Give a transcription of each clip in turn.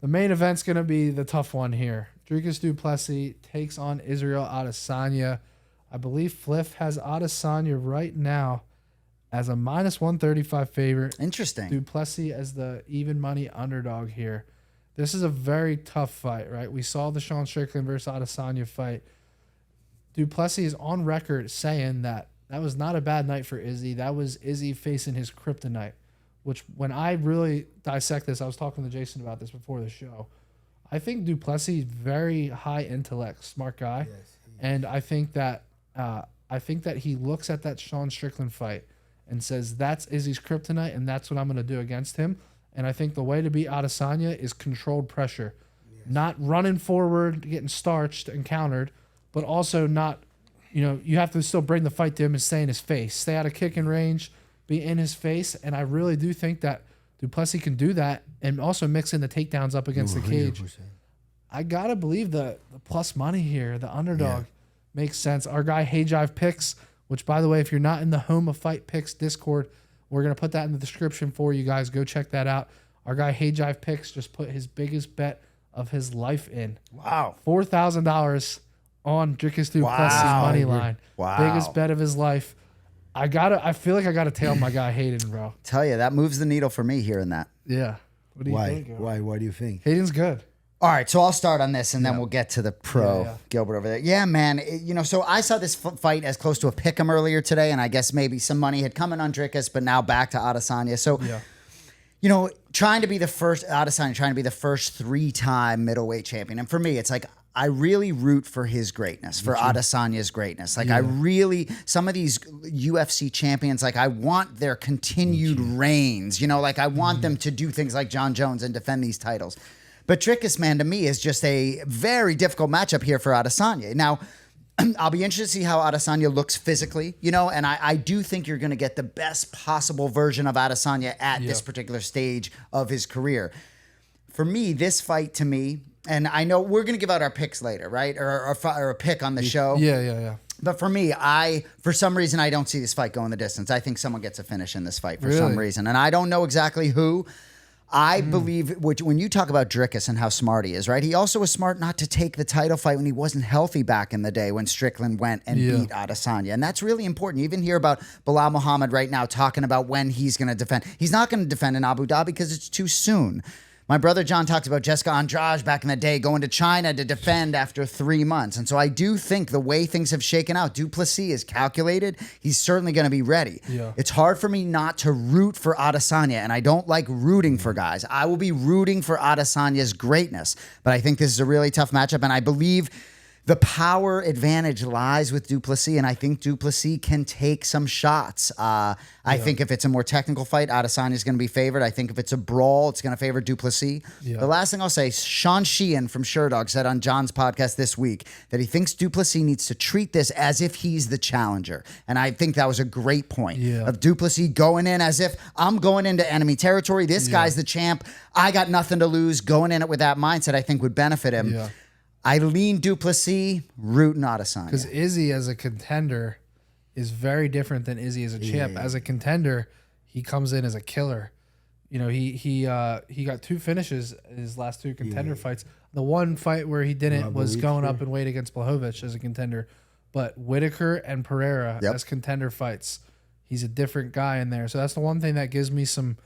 The main event's going to be the tough one here. Dricus Du Plessis takes on Israel Adesanya. I believe Fliff has Adesanya right now as a minus 135 favorite. Interesting. Du Plessis as the even money underdog here. This is a very tough fight, right? We saw the Sean Strickland versus Adesanya fight. Du Plessis is on record saying that was not a bad night for Izzy. That was Izzy facing his kryptonite, which when I really dissect this, I was talking to Jason about this before the show. I think Du Plessis is very high intellect, smart guy. Yes, and I think that he looks at that Sean Strickland fight and says, that's Izzy's kryptonite, and that's what I'm going to do against him. And I think the way to beat Adesanya is controlled pressure. Yes. Not running forward, getting starched and countered, but also not, you have to still bring the fight to him and stay in his face. Stay out of kicking range, be in his face. And I really do think that Du Plessis can do that and also mix in the takedowns up against the cage. 100%. I got to believe the plus money here, the underdog, makes sense. Our guy, Hey Jive Picks, which, by the way, if you're not in the Home of Fight Picks Discord, we're going to put that in the description for you guys. Go check that out. Our guy, Hey Jive Picks, just put his biggest bet of his life in. Wow. $4,000 on Dricus Du Plessis money line. Wow. Biggest bet of his life. I feel like I got to tail my guy Hayden, bro. Tell you, that moves the needle for me hearing that. Yeah. What do you think? Why? What do you think? Hayden's good. All right, so I'll start on this, and then we'll get to the pro Gilbert over there. Yeah, man. So I saw this fight as close to a pick'em earlier today, and I guess maybe some money had come in on Dricus, but now back to Adesanya. So, trying to be the first 3-time middleweight champion. And for me, it's like, I really root for his greatness, for Adesanya's greatness. Like, I really, some of these UFC champions, like, I want their continued reigns. I want them to do things like John Jones and defend these titles. But Dricus, man, to me, is just a very difficult matchup here for Adesanya. Now, I'll be interested to see how Adesanya looks physically, and I do think you're going to get the best possible version of Adesanya at this particular stage of his career. For me, this fight to me, and I know we're going to give out our picks later, right? Or a pick on the show. Yeah. But for me, for some reason, I don't see this fight going the distance. I think someone gets a finish in this fight for some reason. And I don't know exactly who. I believe, when you talk about Dricus and how smart he is, right? He also was smart not to take the title fight when he wasn't healthy back in the day when Strickland went and beat Adesanya. And that's really important. You even hear about Bilal Muhammad right now talking about when he's going to defend. He's not going to defend in Abu Dhabi because it's too soon. My brother John talks about Jessica Andrade back in the day going to China to defend after 3 months. And so I do think the way things have shaken out, Du Plessis is calculated. He's certainly going to be ready. Yeah. It's hard for me not to root for Adesanya, and I don't like rooting for guys. I will be rooting for Adesanya's greatness. But I think this is a really tough matchup, and I believe the power advantage lies with Du Plessis, and I think Du Plessis can take some shots. I think if it's a more technical fight, Adesanya is going to be favored. I think if it's a brawl, it's going to favor Du Plessis. Yeah. The last thing I'll say, Sean Sheehan from Sherdog said on John's podcast this week that he thinks Du Plessis needs to treat this as if he's the challenger. And I think that was a great point of Du Plessis going in as if I'm going into enemy territory. This guy's the champ. I got nothing to lose. Going in it with that mindset, I think would benefit him. Yeah. I lean Du Plessis, rooting Adesanya. Because Izzy as a contender is very different than Izzy as a champ. Yeah. As a contender, he comes in as a killer. He got 2 finishes in his last 2 contender fights. The one fight where he didn't was going up in weight against Blachowicz as a contender. But Whitaker and Pereira as contender fights, he's a different guy in there. So that's the one thing that gives me some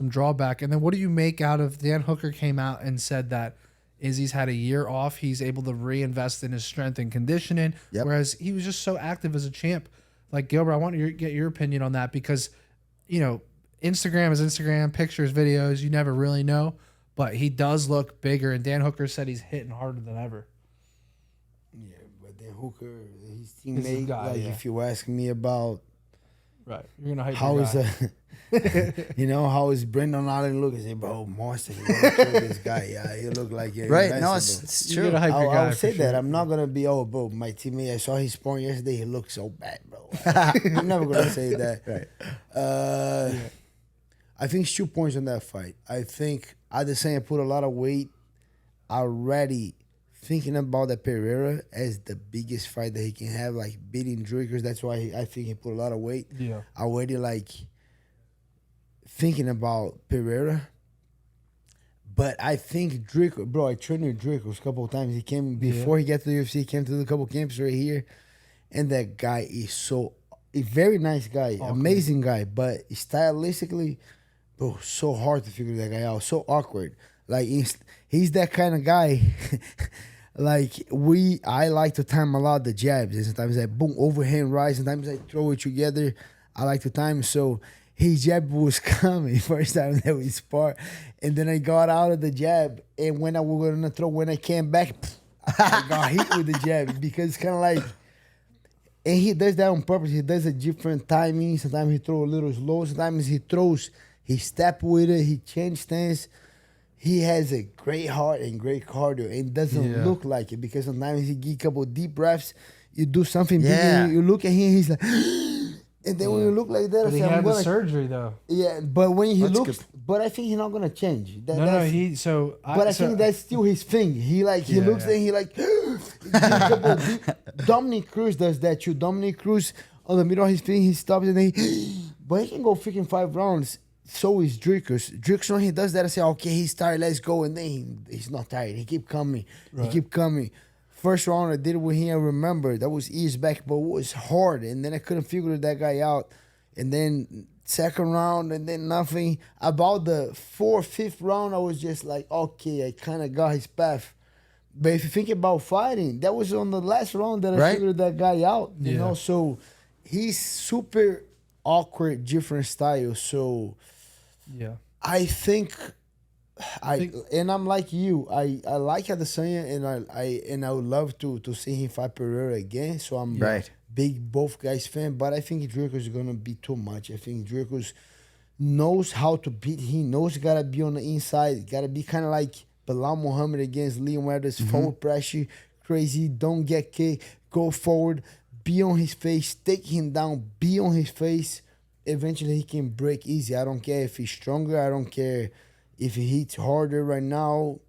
drawback. And then what do you make out of Dan Hooker came out and said that Izzy's had a year off. He's able to reinvest in his strength and conditioning, whereas he was just so active as a champ. Like, Gilbert, I want to get your opinion on that because, Instagram is Instagram, pictures, videos, you never really know. But he does look bigger, and Dan Hooker said he's hitting harder than ever. Yeah, but Dan Hooker, his teammate, if you ask me about you're gonna hype how is how is Brendan Allen look? I say, bro, monster. You gotta kill this guy. Yeah, he look like No, it's true. I'll say that. I'm not gonna be bro. My teammate, I saw his sparring yesterday. He looked so bad, bro. I'm never gonna say that. I think it's 2 points on that fight. I think Adesanya put a lot of weight already. Thinking about the Pereira as the biggest fight that he can have, like beating Dricus. That's why I think he put a lot of weight. Yeah. Already thinking about Pereira. But I think Dricus, bro, I trained with Dricus a couple of times. He came before he got to the UFC. He came to the couple camps right here, and that guy is a very nice guy, amazing guy. But stylistically, bro, so hard to figure that guy out. So awkward. Like he's that kind of guy. Like I like to time a lot the jabs. And sometimes I boom overhand right. Sometimes I throw it together. I like to time. So his jab was coming first time that we sparred, and then I got out of the jab. And when I was gonna throw, when I came back, I got hit with the jab because it's kind of like. And he does that on purpose. He does a different timing. Sometimes he throws a little slow. Sometimes he step with it. He change stance. He has a great heart and great cardio. And it doesn't look like it because sometimes he give a couple deep breaths. You do something big, you look at him, he's like, and then when you look like that, but he had the surgery though. Yeah, but when he looks, but I think he's not gonna change. I think that's still his thing. He looks and he like. Dominic Cruz does that too. Dominic Cruz on the middle of his thing, he stops and but he can go freaking 5 rounds. So is Dricus. Dricus, when he does that, I say, okay, he's tired, let's go. And then he's not tired. He keep coming. Right. He keep coming. First round I did it with him, I remember. That was years back, but it was hard. And then I couldn't figure that guy out. And then second round, and then nothing. About the 4th, 5th round, I was just like, okay, I kind of got his path. But if you think about fighting, that was on the last round that I figured that guy out. You know, so he's super awkward, different style. So I think and I'm like you. I like Adesanya, and I would love to see him fight Pereira again. So I'm big both guys fan. But I think Dricus is gonna be too much. I think Dricus knows how to beat him. Knows he gotta be on the inside. Gotta be kind of like Bilal Muhammad against Leon Edwards, forward pressure, crazy, don't get kicked, go forward, be on his face, take him down, be on his face. Eventually he can break easy. I don't care if he's stronger. I don't care if he hits harder right now.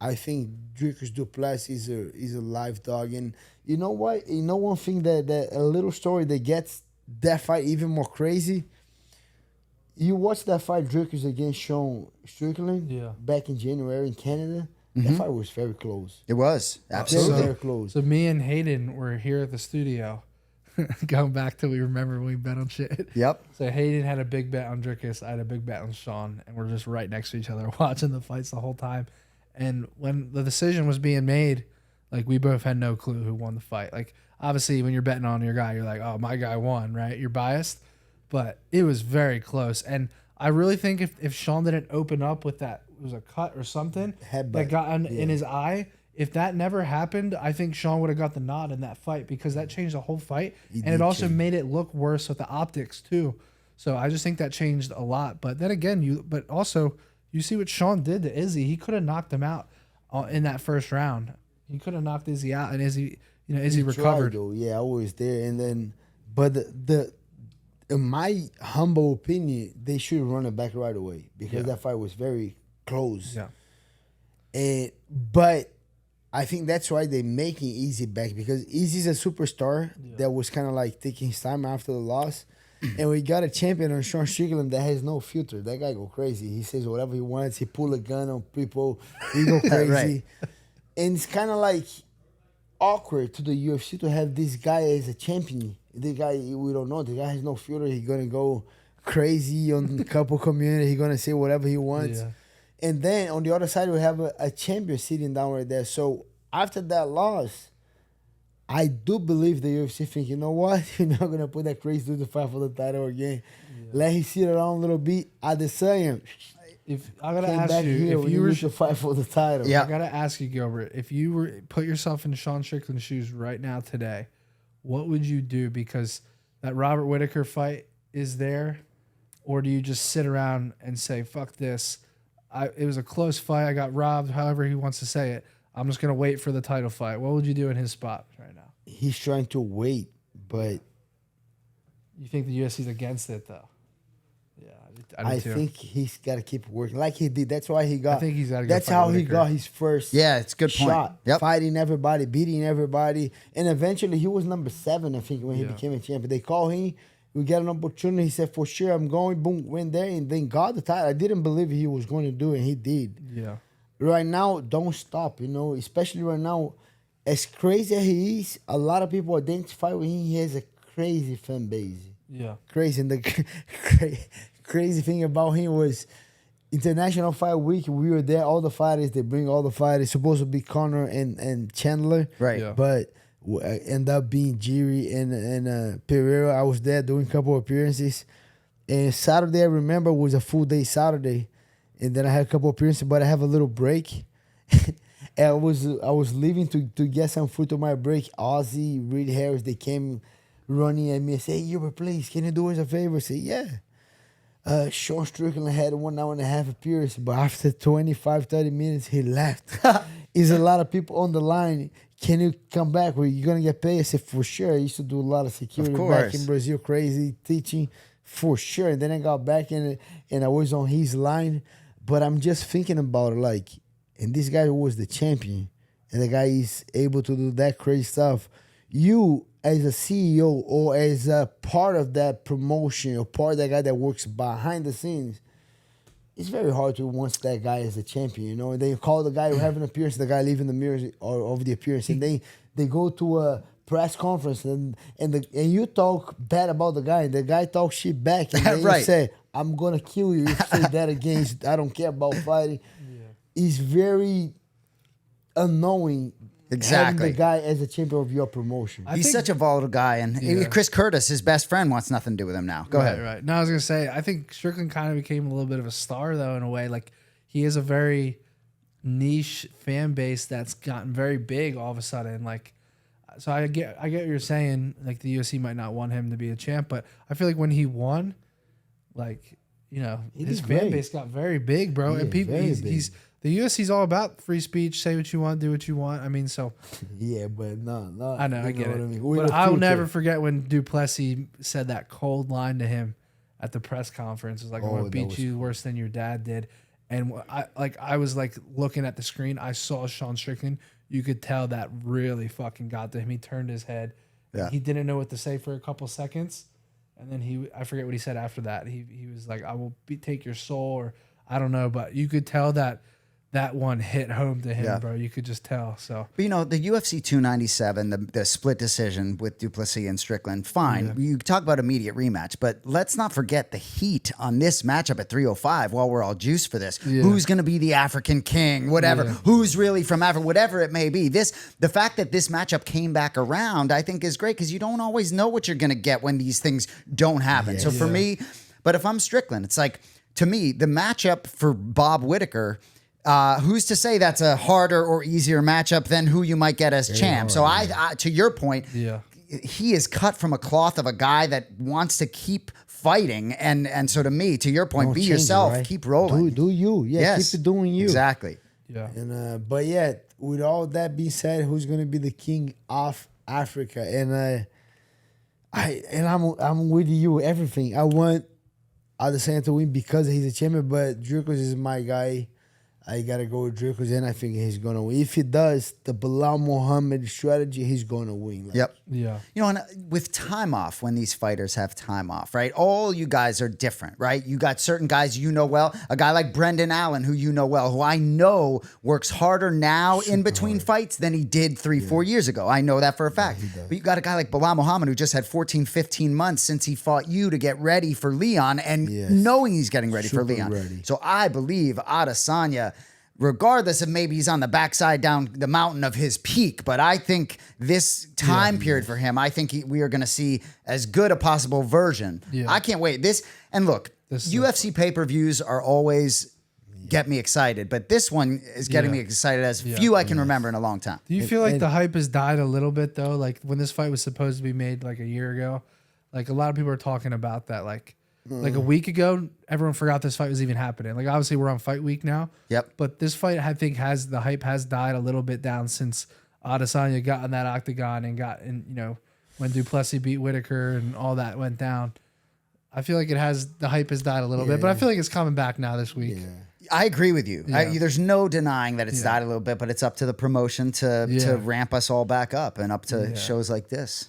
I think Dricus Du Plessis is a live dog. And you know what? You know one thing that a little story that gets that fight even more crazy? You watched that fight, Dricus against Sean Strickland, back in January in Canada. That fight was very close. It was, absolutely. Very close. So me and Hayden were here at the studio, going back to we remember when we bet on shit. Yep. So Hayden had a big bet on Dricus, I had a big bet on Sean, and we're just right next to each other watching the fights the whole time. And when the decision was being made, like we both had no clue who won the fight. Like obviously when you're betting on your guy, you're like, oh, my guy won, right? You're biased. But it was very close. And I really think if Sean didn't open up with that, it was a cut or something that got in his eye, if that never happened, I think Sean would have got the nod in that fight because that changed the whole fight. And it also made it look worse with the optics too. So I just think that changed a lot. But then again, you see what Sean did to Izzy. He could have knocked him out in that first round. He could have knocked Izzy out, and Izzy recovered. I was there. And then, but in my humble opinion, they should run it back right away because that fight was very close. Yeah. But I think that's why they're making Izzy back because Izzy's a superstar that was kind of like taking his time after the loss. And we got a champion on Sean Strickland that has no filter. That guy go crazy. He says whatever he wants. He pull a gun on people. He go crazy. And it's kind of like awkward to the UFC to have this guy as a champion. The guy, we don't know. The guy has no filter. He's going to go crazy on the couple community. He's going to say whatever he wants. Yeah. And then on the other side, we have a champion sitting down right there. So after that loss, I do believe the UFC think, you know what? You're not going to put that crazy dude to fight for the title again. Yeah. Let him sit around a little bit. Adesanya. If I gotta ask you, if you were to fight for the title, I gotta ask you, Gilbert, if you were put yourself in Sean Strickland's shoes right now today, what would you do? Because that Robert Whittaker fight is there, or do you just sit around and say, "Fuck this"? It was a close fight. I got robbed. However he wants to say it. I'm just gonna wait for the title fight. What would you do in his spot right now? He's trying to wait, but you think the UFC's against it though? Yeah, I think he's got to keep working like he did. That's why he got. I think he's got to. That's how he got his first. Yeah, it's a good shot. Point. Yep. Fighting everybody, beating everybody, and eventually he was number 7. I think when he became a champion, they called him. We got an opportunity. He said, "For sure, I'm going." Boom, went there and then got the title. I didn't believe he was going to do it. And he did. Yeah. right now, don't stop. You know, especially right now, as crazy as he is, a lot of people identify with him. He has a crazy fan base. Yeah. Crazy. And the crazy thing about him was International Fight Week. We were there. All the fighters. They bring all the fighters. Supposed to be Connor and Chandler. Right. Yeah. But end up being Jiri and Pereira. I was there doing a couple of appearances. And Saturday, I remember, was a full day Saturday. And then I had a couple of appearances, but I have a little break. And I was leaving to get some food to my break. Ozzy, Reed Harris, they came running at me and say, "Hey, Hubert, please, can you do us a favor?" I say, "Yeah." Sean Strickland had 1 hour and a half appearance, but after 25, 30 minutes, he left. Is a lot of people on the line. Can you come back? Where you gonna get paid? I said, for sure. I used to do a lot of security back in Brazil, crazy teaching, for sure. And then I got back in and I was on his line. But I'm just thinking about it, like, and this guy was the champion, and the guy is able to do that crazy stuff. You, as a CEO or as a part of that promotion or part of that guy that works behind the scenes, it's very hard to once that guy is a champion, you know. And they call the guy who have an appearance, the guy leaving the mirrors or of the appearance, and they go to a press conference and you talk bad about the guy, and the guy talks shit back, and then you say, "I'm gonna kill you if you say that against. I don't care about fighting." Yeah. It's very annoying. Having the guy as a champion of your promotion. He's such a volatile guy, and Chris Curtis, his best friend, wants nothing to do with him now. Go ahead. Right. No, I was gonna say, I think Strickland kind of became a little bit of a star, though, in a way. Like, he is a very niche fan base that's gotten very big all of a sudden. Like, so I get what you're saying. Like, the UFC might not want him to be a champ, but I feel like when he won, like, you know, his fan base got very big, bro. And people, he's the UFC's all about free speech. Say what you want, do what you want. I mean, so yeah, but no, I know, I get it. I mean? But I'll never forget when Du Plessis said that cold line to him at the press conference. It was like, "I'm gonna beat you worse than your dad did." And I was like looking at the screen. I saw Sean Strickland. You could tell that really fucking got to him. He turned his head. Yeah. He didn't know what to say for a couple seconds, and then I forget what he said after that. He was like, "I will take your soul," or I don't know, but you could tell that one hit home to him, bro. You could just tell. So, but you know, the UFC 297, the split decision with Du Plessis and Strickland, fine. You talk about immediate rematch, but let's not forget the heat on this matchup at 305 while we're all juiced for this. Yeah. Who's going to be the African king, whatever. Yeah. Who's really from Africa, whatever it may be. The fact that this matchup came back around, I think is great because you don't always know what you're going to get when these things don't happen. So for me, but if I'm Strickland, it's like, to me, the matchup for Bob Whittaker, who's to say that's a harder or easier matchup than who you might get as champ? So I to your point, he is cut from a cloth of a guy that wants to keep fighting, and so to me, to your point, be yourself, keep rolling, do you, keep doing you, exactly, And but yeah, with all that being said, who's going to be the king of Africa? And I'm with you, everything. I want Adesanya to win because he's a champion, but Dricus is my guy. I got to go with Dricus, and I think he's going to win. If he does the Bilal Muhammad strategy, he's going to win. Yeah. You know, and with time off, when these fighters have time off, right? All you guys are different, right? You got certain guys you know well. A guy like Brendan Allen, who you know well, who I know works harder now in between fights than he did 3-4 years ago. I know that for a fact. But you got a guy like Bilal Muhammad, who just had 14, 15 months since he fought you to get ready for Leon, and knowing he's getting ready for Leon. So I believe Adesanya, regardless of maybe he's on the backside down the mountain of his peak, but I think this time period for him, I think we are going to see as good a possible version. I can't wait. Look, UFC pay-per-views are always get me excited, but this one is getting me excited as few I can remember in a long time. Do you feel like the hype has died a little bit, though? Like, when this fight was supposed to be made like a year ago, like a lot of people are talking about that, like a week ago, everyone forgot this fight was even happening. Like, obviously, we're on fight week now. Yep. But this fight, I think, the hype has died a little bit down since Adesanya got in that octagon and when Du Plessis beat Whittaker and all that went down. I feel like the hype has died a little bit, but I feel like it's coming back now this week. Yeah. I agree with you. There's no denying that it's died a little bit, but it's up to the promotion to ramp us all back up and up to shows like this.